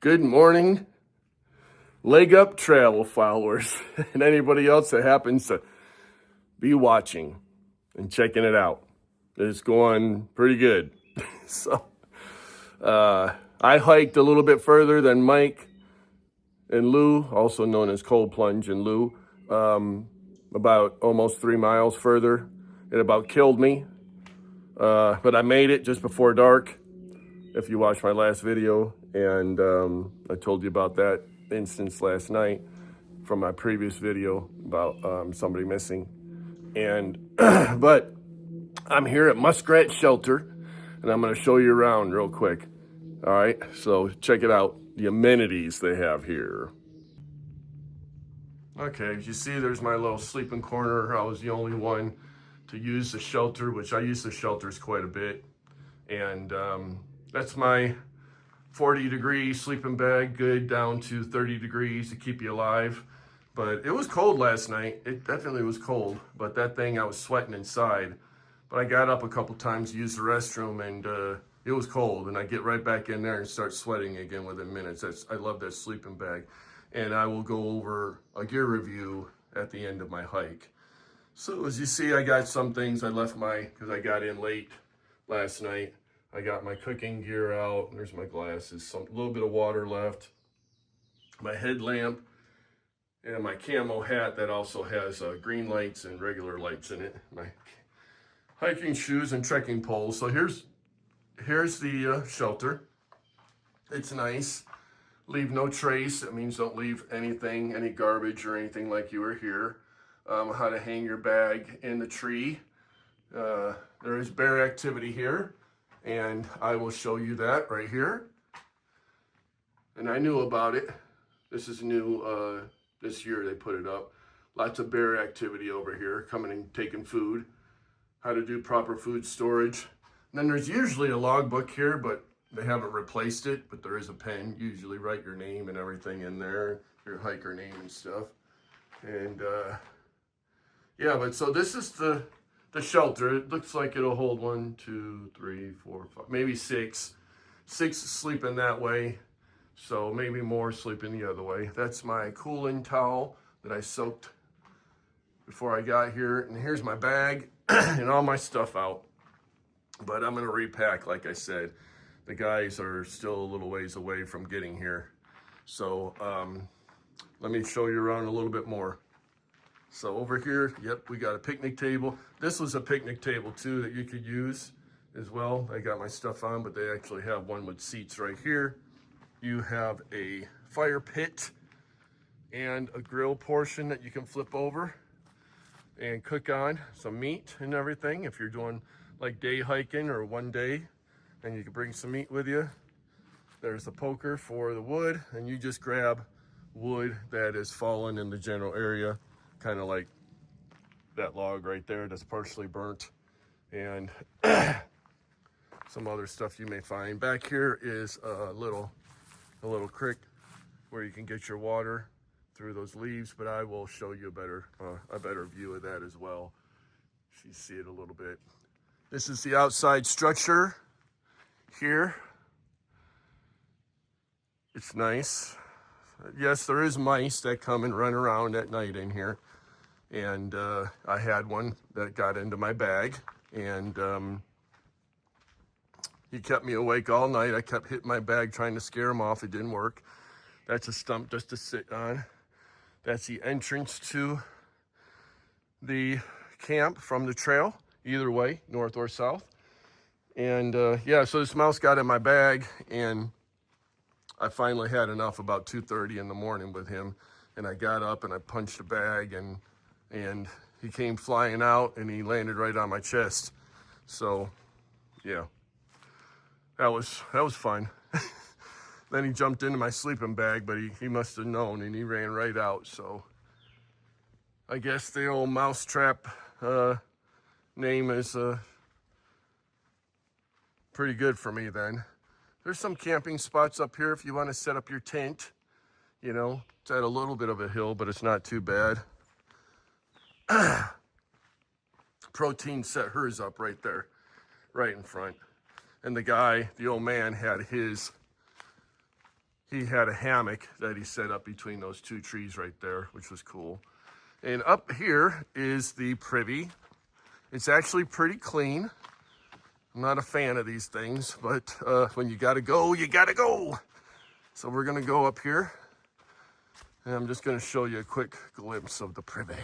Good morning, leg up trail followers, and anybody else that happens to be watching and checking it out. It's going pretty good. So, I hiked a little bit further than Mike and Lou, also known as Cold Plunge and Lou, about almost 3 miles further. It about killed me, but I made it just before dark. If you watched my last video, and I told you about that instance last night from my previous video about somebody missing. And but I'm here at Muskrat Shelter, and I'm going to show you around real quick. All right, so check it out, the amenities they have here. Okay, as you see, there's my little sleeping corner. I was the only one to use the shelter, which I use the shelters quite a bit. And that's my 40-degree sleeping bag, good down to 30 degrees to keep you alive. But it was cold last night. It definitely was cold, but that thing, I was sweating inside. But I got up a couple times to use the restroom, and it was cold, and I get right back in there and start sweating again within minutes. I love that sleeping bag. And I will go over a gear review at the end of my hike. So as you see, I got some things I left because I got in late last night. I got my cooking gear out. There's my glasses, a little bit of water left, my headlamp, and my camo hat that also has green lights and regular lights in it. My hiking shoes and trekking poles. So here's the shelter. It's nice. Leave no trace. It means don't leave anything, any garbage or anything like you were here. How to hang your bag in the tree. There is bear activity here, and I will show you that right here. And I knew about it. This is new, this year they put it up. Lots of bear activity over here, coming and taking food. How to do proper food storage. And then there's usually a logbook here, but they haven't replaced it, but there is a pen. Usually write your name and everything in there, your hiker name and stuff. And yeah, but so this is the shelter. It looks like it'll hold 1, 2, 3, 4, 5, maybe 6. 6 sleeping that way, so maybe more sleeping the other way. That's my cooling towel that I soaked before I got here. And here's my bag and all my stuff out. But I'm gonna repack, like I said. The guys are still a little ways away from getting here. So let me show you around a little bit more. So over here, yep, we got a picnic table. This was a picnic table too that you could use as well. I got my stuff on, but they actually have one with seats right here. You have a fire pit and a grill portion that you can flip over and cook on some meat and everything. If you're doing like day hiking or one day, and you can bring some meat with you. There's a poker for the wood, and you just grab wood that is fallen in the general area, kind of like that log right there that's partially burnt, and some other stuff you may find. Back here is a little creek where you can get your water through those leaves, but I will show you a better view of that as well, if you see it a little bit. This is the outside structure here. It's nice. Yes, there is mice that come and run around at night in here, and I had one that got into my bag, and he kept me awake all night. I kept hitting my bag trying to scare him off. It didn't work. That's a stump just to sit on. That's the entrance to the camp from the trail, either way, north or south. And yeah, so this mouse got in my bag, and I finally had enough about 2:30 in the morning with him. And I got up and I punched the bag, and he came flying out, and he landed right on my chest. So yeah, that was fun. Then he jumped into my sleeping bag, but he must have known, and he ran right out. So I guess the old mousetrap name is pretty good for me then. There's some camping spots up here if you want to set up your tent. You know, it's at a little bit of a hill, but it's not too bad. Protein set hers up right there, right in front. And the old man had his he had a hammock that he set up between those two trees right there, which was cool. And up here is the privy. It's actually pretty clean. I'm not a fan of these things, but when you gotta go, you gotta go. So we're gonna go up here, and I'm just gonna show you a quick glimpse of the privy.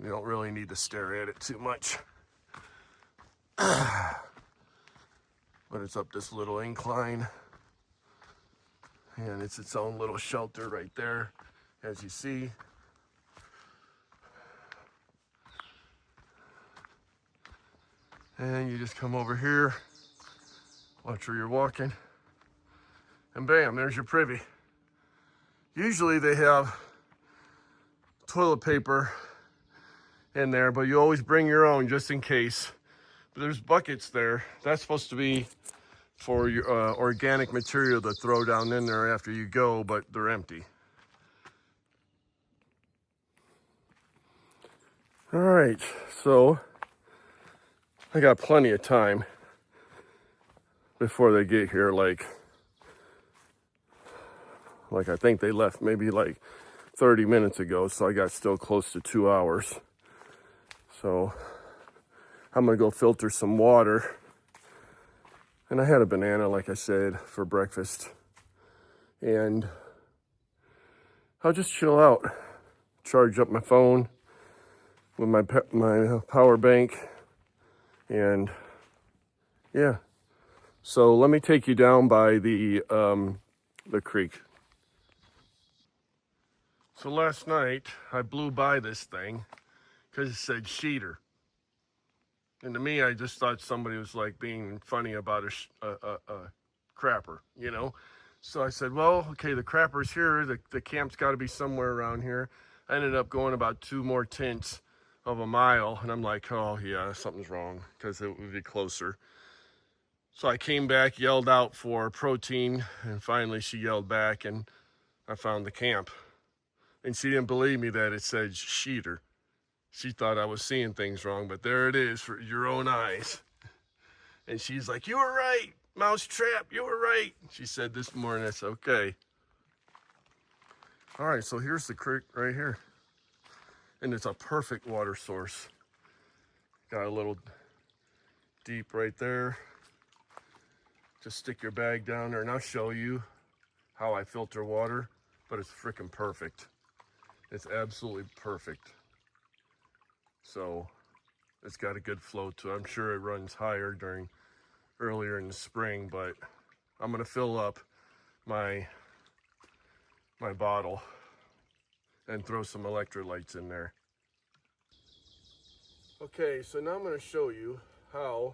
You don't really need to stare at it too much. But it's up this little incline, and it's its own little shelter right there, as you see. And you just come over here, watch where you're walking, and bam, there's your privy. Usually they have toilet paper in there, but you always bring your own just in case. But there's buckets there. That's supposed to be for your organic material to throw down in there after you go, but they're empty. All right, so I got plenty of time before they get here. Like I think they left maybe like 30 minutes ago, so I got still close to 2 hours. So I'm gonna go filter some water. And I had a banana, like I said, for breakfast. And I'll just chill out, charge up my phone with my power bank. And yeah, so let me take you down by the creek. So last night I blew by this thing because it said sheeter. And to me, I just thought somebody was like being funny about a crapper, you know? So I said, well, okay, the crapper's here. The camp's got to be somewhere around here. I ended up going about 2 more tenths of a mile. And I'm like, oh, yeah, something's wrong because it would be closer. So I came back, yelled out for protein. And finally she yelled back and I found the camp. And she didn't believe me that it said sheeter. She thought I was seeing things wrong, but there it is for your own eyes. And she's like, you were right, Mousetrap, you were right. She said this morning. I said, okay. All right, so here's the creek right here. And it's a perfect water source. Got a little deep right there. Just stick your bag down there and I'll show you how I filter water, but it's freaking perfect. It's absolutely perfect. So it's got a good flow to it. I'm sure it runs higher earlier in the spring, but I'm gonna fill up my bottle and throw some electrolytes in there. Okay, so now I'm gonna show you how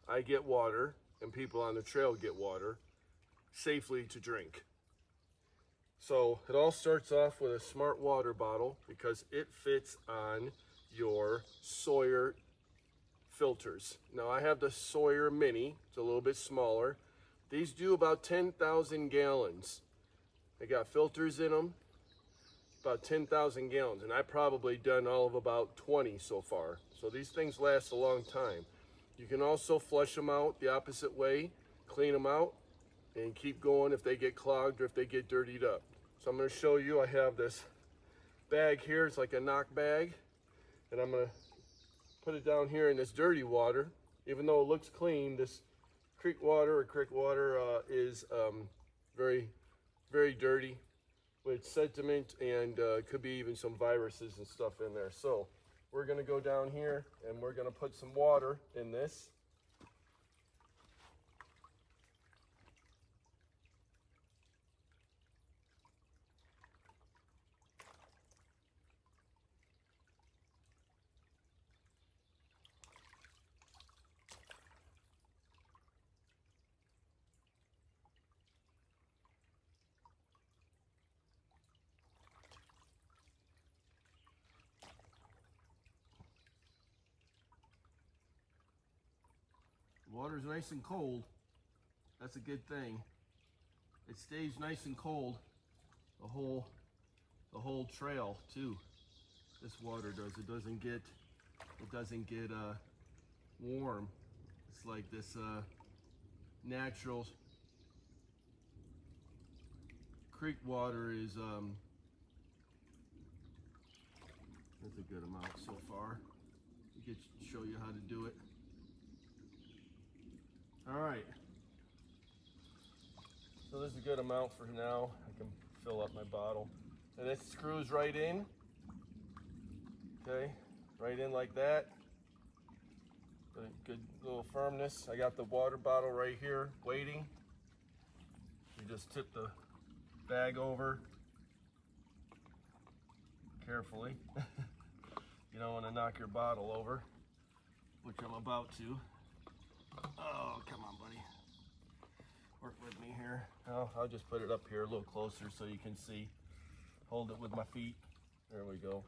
I get water and people on the trail get water safely to drink. So it all starts off with a smart water bottle because it fits on your Sawyer filters. Now I have the Sawyer Mini, it's a little bit smaller. These do about 10,000 gallons. They got filters in them, about 10,000 gallons, and I've probably done all of about 20 so far. So these things last a long time. You can also flush them out the opposite way, clean them out, and keep going if they get clogged or if they get dirtied up. So I'm going to show you, I have this bag here, it's like a knock bag, and I'm going to put it down here in this dirty water. Even though it looks clean, this creek water is very, very dirty with sediment and could be even some viruses and stuff in there. So we're going to go down here and we're going to put some water in this. Water's nice and cold. That's a good thing. It stays nice and cold the whole trail too. This water does. It doesn't get warm. It's like this natural creek water is, that's a good amount so far. We could show you how to do it. All right. So this is a good amount for now. I can fill up my bottle. And it screws right in. Okay, right in like that. Good little firmness. I got the water bottle right here waiting. You just tip the bag over carefully. You don't want to knock your bottle over, which I'm about to. Oh, come on, buddy. Work with me here. Oh, I'll just put it up here a little closer so you can see. Hold it with my feet. There we go.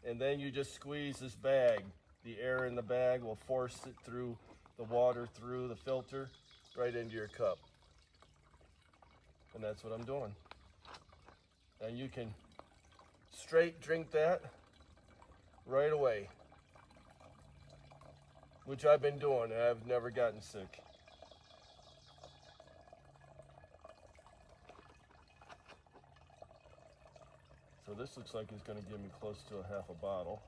And then you just squeeze this bag. The air in the bag will force it through the water, through the filter, right into your cup. And that's what I'm doing. And you can straight drink that right away, which I've been doing, and I've never gotten sick. So this looks like it's going to give me close to a half a bottle.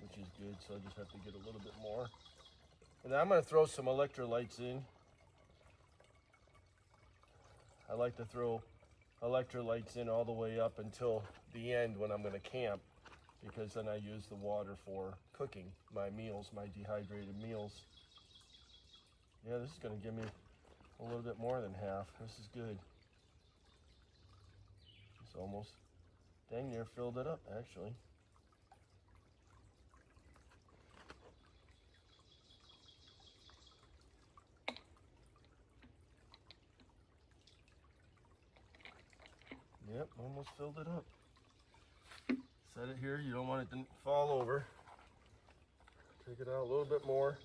Which is good, so I just have to get a little bit more. And then I'm going to throw some electrolytes in. I like to throw electrolytes in all the way up until the end when I'm going to camp, because then I use the water for cooking my meals, my dehydrated meals. Yeah, this is going to give me a little bit more than half. This is good. It's almost dang near filled it up, actually. Yep, almost filled it up. Set it here. You don't want it to fall over. Take it out a little bit more.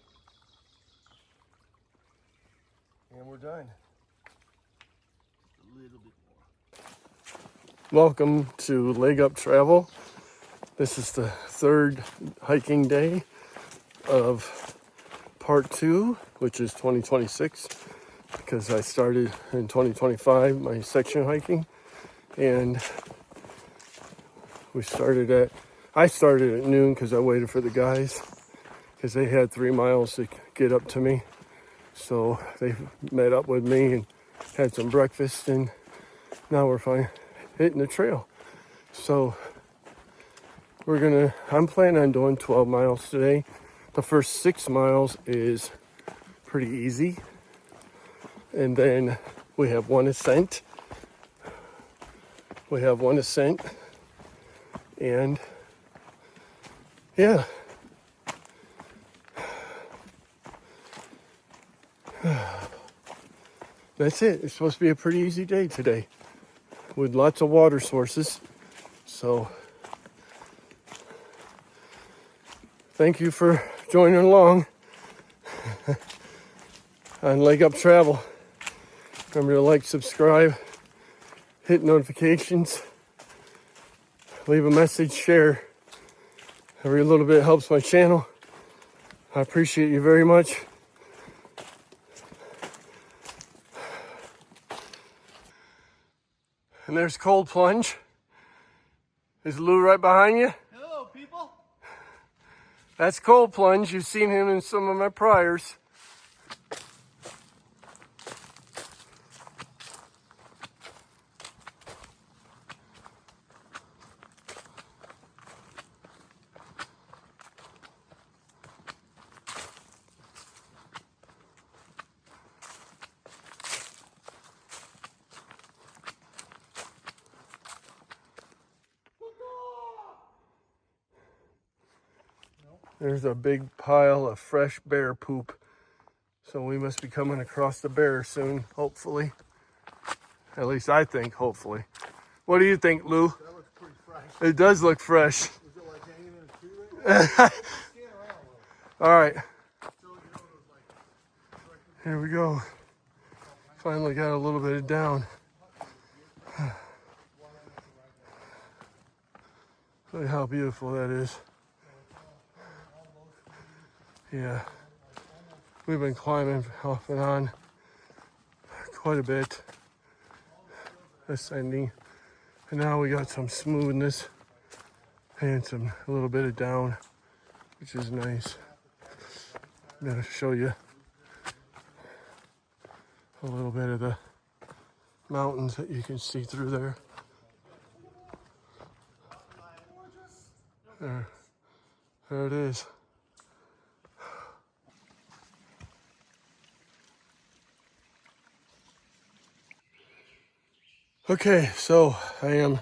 And we're done. Just a little bit more. Welcome to Leg Up Travel. This is the third hiking day of part 2, which is 2026, because I started in 2025 my section hiking. And I started at noon because I waited for the guys because they had 3 miles to get up to me. So they met up with me and had some breakfast, and now we're hitting the trail. So I'm planning on doing 12 miles today. The first 6 miles is pretty easy. And then we have one ascent. And yeah. That's it. It's supposed to be a pretty easy day today with lots of water sources. So thank you for joining along on Leg Up Travel. Remember to like, subscribe, hit notifications, leave a message, share. Every little bit helps my channel. I appreciate you very much. And there's Cold Plunge. Is Lou right behind you? Hello, people. That's Cold Plunge. You've seen him in some of my priors. There's a big pile of fresh bear poop. So we must be coming across the bear soon, hopefully. At least I think, hopefully. What do you think, Lou? That looks pretty fresh. It does look fresh. Is it like hanging in a tree right now? Stand around a little. All right, So, you know, it was like, here we go. Finally got a little bit of down. Look how beautiful that is. Yeah, we've been climbing off and on quite a bit ascending. And now we got some smoothness and a little bit of down, which is nice. I'm gonna show you a little bit of the mountains that you can see through there. There it is. Okay, so I am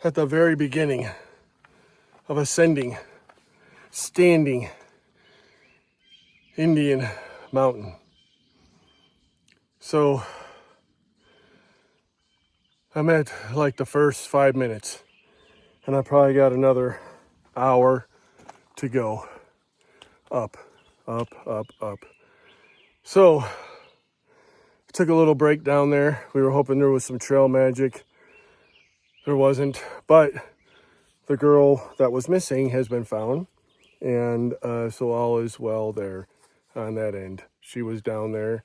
at the very beginning of ascending, standing Indian mountain. So I'm at like the first 5 minutes, and I probably got another hour to go up, up, up, up. So I took a little break down there. We were hoping there was some trail magic. There wasn't, but the girl that was missing has been found, and so all is well there on that end. She was down there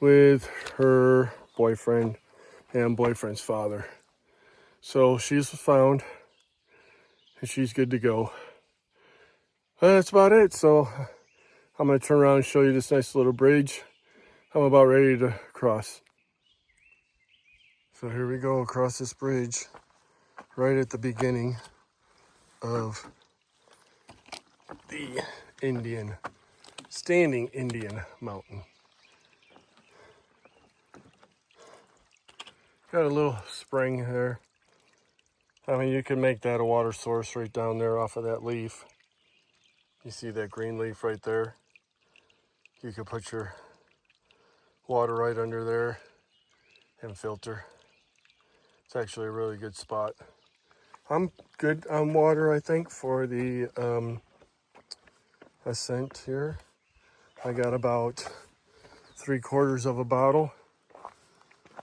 with her boyfriend and boyfriend's father. So she's found, and she's good to go. That's about it. So I'm going to turn around and show you this nice little bridge. I'm about ready to cross. So here we go across this bridge right at the beginning of the standing Indian mountain. Got a little spring there. I mean, you can make that a water source right down there off of that leaf. You see that green leaf right there? You could put your water right under there and filter. It's actually a really good spot. I'm good on water, I think, for the ascent here. I got about 3/4 of a bottle.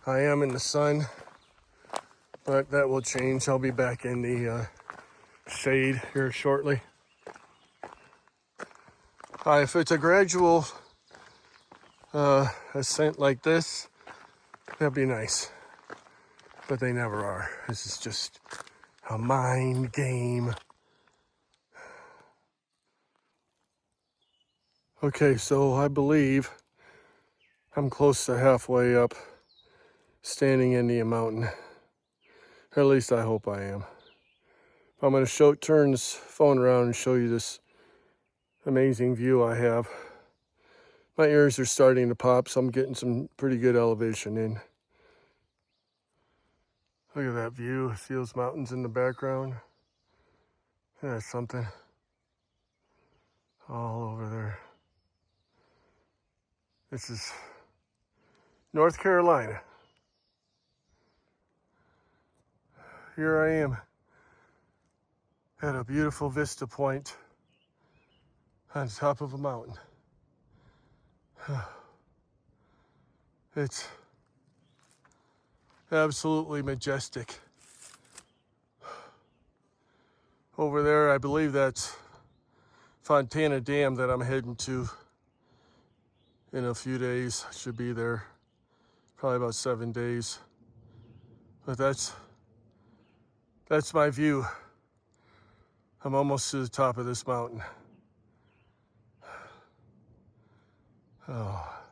I am in the sun, but that will change. I'll be back in the shade here shortly. If it's a gradual ascent like this, that'd be nice, but they never are. This is just a mind game. Okay, so I believe I'm close to halfway up standing Indian Mountain. Or at least I hope I am. I'm going to turn this phone around and show you this amazing view I have. My ears are starting to pop, so I'm getting some pretty good elevation in. Look at that view. See those mountains in the background? That's something. All over there. This is North Carolina. Here I am at a beautiful vista point on top of a mountain. It's absolutely majestic. Over there, I believe that's Fontana Dam that I'm heading to in a few days. I should be there probably about 7 days. But that's my view. I'm almost to the top of this mountain. Oh,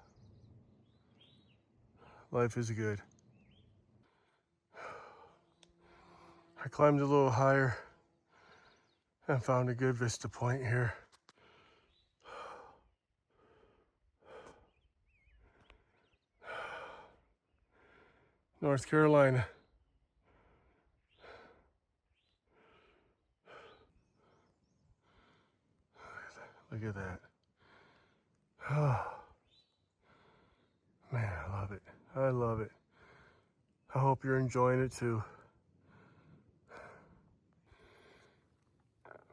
life is good. I climbed a little higher and found a good vista point here. North Carolina. Look at that. Oh, man, I love it. I love it. I hope you're enjoying it too.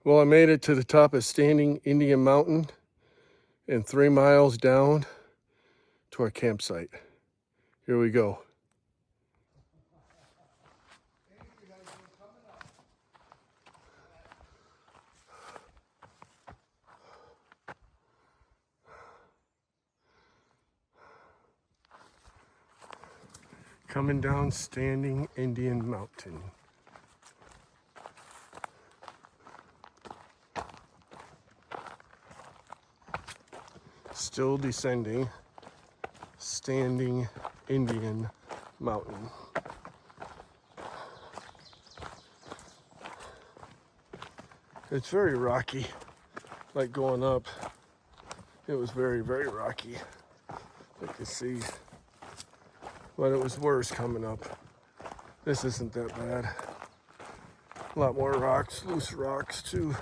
Well, I made it to the top of standing Indian Mountain and 3 miles down to our campsite. Here we go. Coming down Standing Indian Mountain. Still descending Standing Indian Mountain. It's very rocky, like going up. It was very, very rocky, you can see. But it was worse coming up. This isn't that bad. A lot more rocks, loose rocks too.